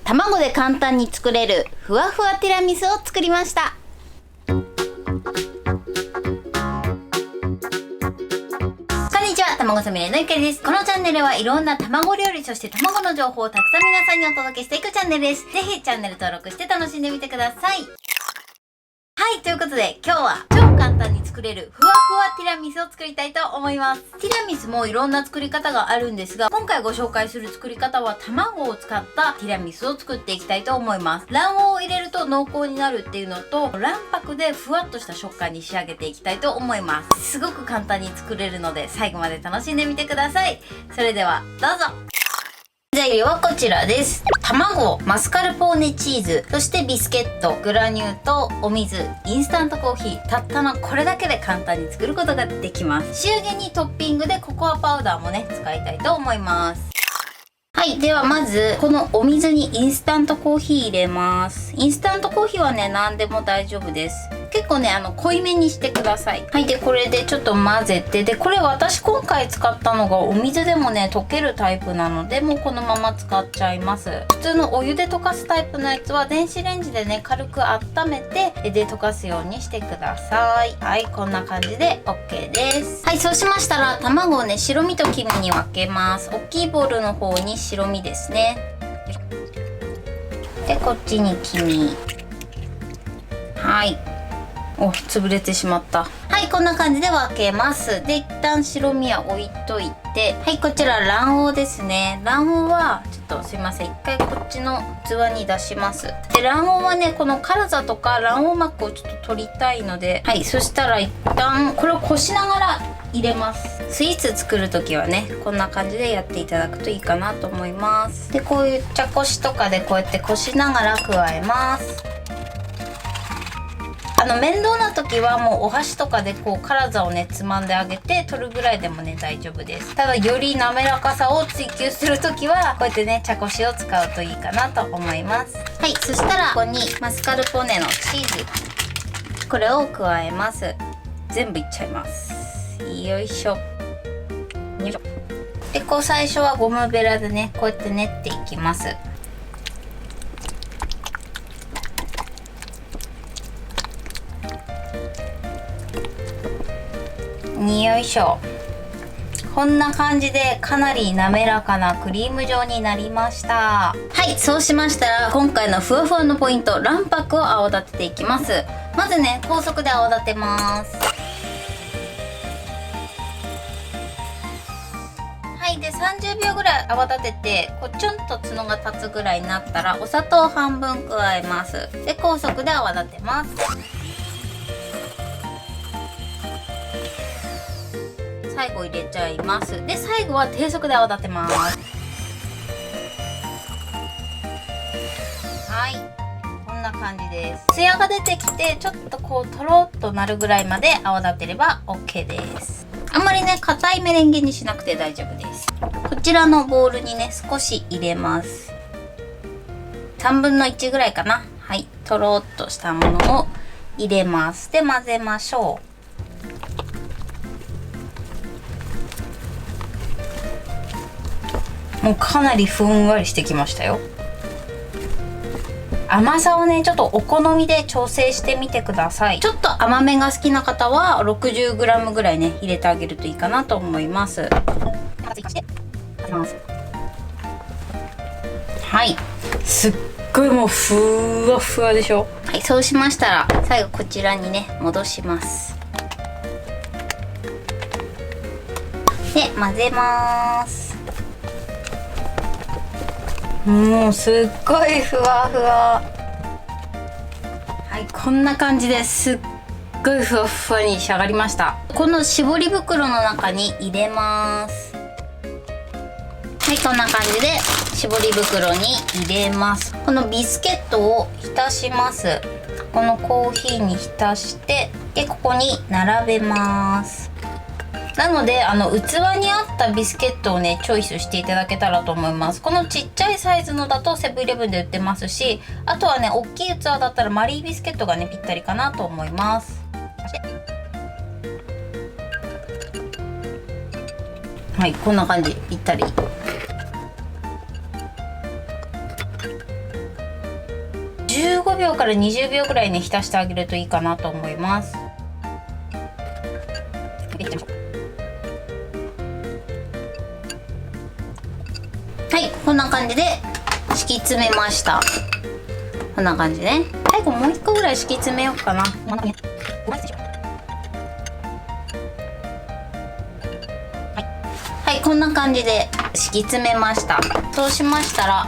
卵で簡単に作れるふわふわティラミスを作りました。こんにちは、卵すみれのゆかりです。このチャンネルはいろんな卵料理、そして卵の情報をたくさん皆さんにお届けしていくチャンネルです。ぜひチャンネル登録して楽しんでみてください。はい、ということで今日は超簡単に作れるふわふわティラミスを作りたいと思います。ティラミスもいろんな作り方があるんですが、今回ご紹介する作り方は卵を使ったティラミスを作っていきたいと思います。卵黄を入れると濃厚になるっていうのと、卵白でふわっとした食感に仕上げていきたいと思います。すごく簡単に作れるので最後まで楽しんでみてください。それではどうぞ。材料はこちらです。卵、マスカルポーネチーズ、そしてビスケット、グラニュー糖、お水、インスタントコーヒー、たったのこれだけで簡単に作ることができます。仕上げにトッピングでココアパウダーもね、使いたいと思います。はい。ではまず、このお水にインスタントコーヒー入れます。インスタントコーヒーはね、何でも大丈夫です。結構ね、濃いめにしてください。はい。で、これでちょっと混ぜて、で、これ私今回使ったのがお水でもね、溶けるタイプなので、もうこのまま使っちゃいます。普通のお湯で溶かすタイプのやつは、電子レンジでね、軽く温めて、で、溶かすようにしてください。はい。こんな感じで OK です。はい。そうしましたら、卵をね、白身と黄身に分けます。大きいボウルの方に白身ですね。で、こっちに黄身。はい。お、潰れてしまった。はい、こんな感じで分けます。で、一旦白身は置いといて、はい、こちら卵黄ですね。卵黄はちょっとすいません、一回こっちの器に出します。で、卵黄はね、この辛さとか卵黄膜をちょっと取りたいので、はい、そしたら一旦これをこしながら入れます。スイーツ作る時はね、こんな感じでやっていただくといいかなと思います。で、こういう茶こしとかでこうやってこしながら加えます。面倒な時はもうお箸とかでこう辛さをねつまんであげて取るぐらいでもね大丈夫です。ただより滑らかさを追求する時はこうやってね茶こしを使うといいかなと思います。はい、そしたらここにマスカルポーネのチーズ、これを加えます。全部いっちゃいます。よいしょよいしょ。で、こう最初はゴムベラでねこうやって練っていきます。よいしょ。こんな感じでかなり滑らかなクリーム状になりました。はい、そうしましたら今回のふわふわのポイント、卵白を泡立てていきます。まずね、高速で泡立てます。はい、で30秒ぐらい泡立てて、こうちょんと角が立つぐらいになったらお砂糖を半分加えます。で、高速で泡立てます。最後入れちゃいます。で、最後は低速で泡立てます。はい、こんな感じです。ツヤが出てきてちょっとこうとろっとなるぐらいまで泡立てれば OK です。あんまりね硬いメレンゲにしなくて大丈夫です。こちらのボウルにね少し入れます。3分の1ぐらいかな。はい、とろっとしたものを入れます。で、混ぜましょう。もうかなりふんわりしてきましたよ。甘さをねちょっとお好みで調整してみてください。ちょっと甘めが好きな方は 60g ぐらいね入れてあげるといいかなと思います。はい、すっごいもうふわふわでしょ。はい、そうしましたら最後こちらにね戻します。で、混ぜます。もうすっごいふわふわ。はい、こんな感じですっごいふわふわに仕上がりました。この絞り袋の中に入れます。はい、こんな感じで絞り袋に入れます。このビスケットを浸します。このコーヒーに浸して、でここに並べます。なので器に合ったビスケットをねチョイスしていただけたらと思います。このちっちゃいサイズのだとセブンイレブンで売ってますし、あとはね大きい器だったらマリービスケットがねぴったりかなと思います。はい、こんな感じぴったり。15秒から20秒くらいね浸してあげるといいかなと思います。はい、こんな感じで敷き詰めました。こんな感じね。最後もう1個ぐらい敷き詰めようかな。はい、こんな感じで敷き詰めました。そうしましたら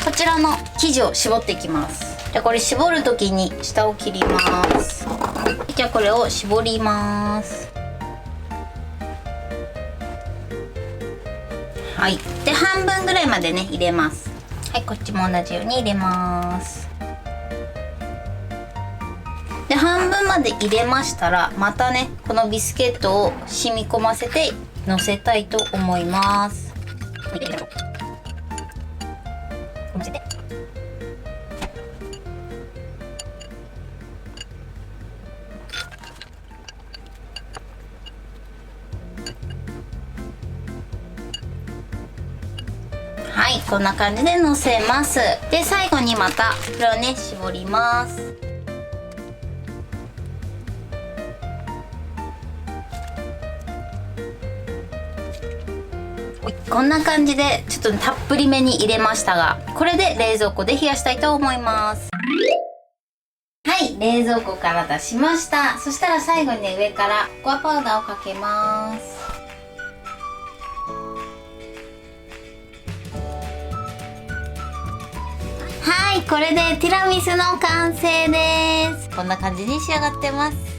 こちらの生地を絞っていきます。じゃあこれ絞る時に下を切ります。じゃあこれを絞ります。はい、で半分ぐらいまでね入れます。はい、こっちも同じように入れます。で半分まで入れましたらまたねこのビスケットを染み込ませてのせたいと思います。はい、こんな感じでのせます。で最後にまたこれをね絞ります。こんな感じでちょっとたっぷりめに入れましたが、これで冷蔵庫で冷やしたいと思います。はい、冷蔵庫から出しました。そしたら最後にね上からココアパウダーをかけます。はい、これでティラミスの完成です。こんな感じに仕上がってます。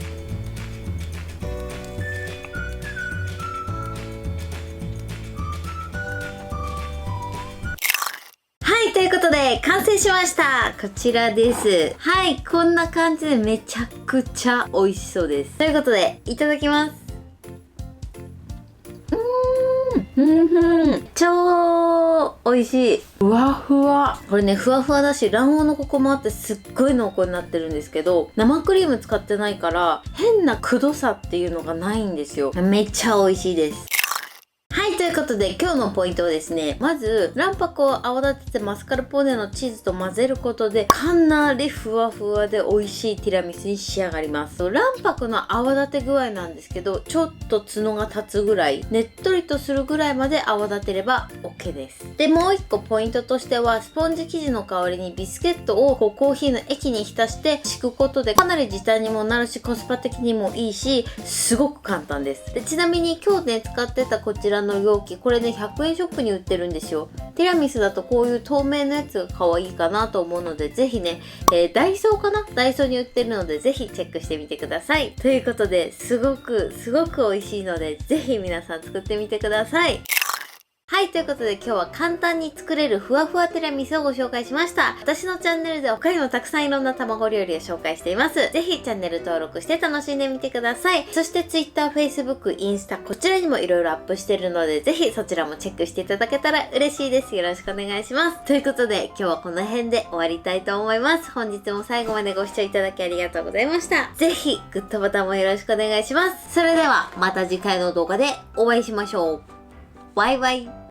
はい、ということで完成しました。こちらです。はい、こんな感じでめちゃくちゃ美味しそうです。ということでいただきます。超美味しい。ふわふわ。これねふわふわだし卵黄のコクもあってすっごい濃厚になってるんですけど、生クリーム使ってないから変なくどさっていうのがないんですよ。めっちゃ美味しいです。はい、ということで今日のポイントはですね、まず卵白を泡立ててマスカルポーネのチーズと混ぜることでかなりふわふわで美味しいティラミスに仕上がります。卵白の泡立て具合なんですけど、ちょっと角が立つぐらい、ねっとりとするぐらいまで泡立てれば OK です。でもう一個ポイントとしては、スポンジ生地の代わりにビスケットをコーヒーの液に浸して敷くことでかなり時短にもなるしコスパ的にもいいし、すごく簡単です。でちなみに今日ね使ってたこちらの容器、これね100円ショップに売ってるんですよ。ティラミスだとこういう透明のやつが可愛いかなと思うので、ぜひね、ダイソーかな、ダイソーに売ってるのでぜひチェックしてみてください。ということですごく美味しいのでぜひ皆さん作ってみてください。はい、ということで今日は簡単に作れるふわふわティラミスをご紹介しました。私のチャンネルでは他にもたくさんいろんな卵料理を紹介しています。ぜひチャンネル登録して楽しんでみてください。そして Twitter、Facebook、インスタ、こちらにもいろいろアップしてるのでぜひそちらもチェックしていただけたら嬉しいです。よろしくお願いします。ということで今日はこの辺で終わりたいと思います。本日も最後までご視聴いただきありがとうございました。ぜひグッドボタンもよろしくお願いします。それではまた次回の動画でお会いしましょう。バイバイ。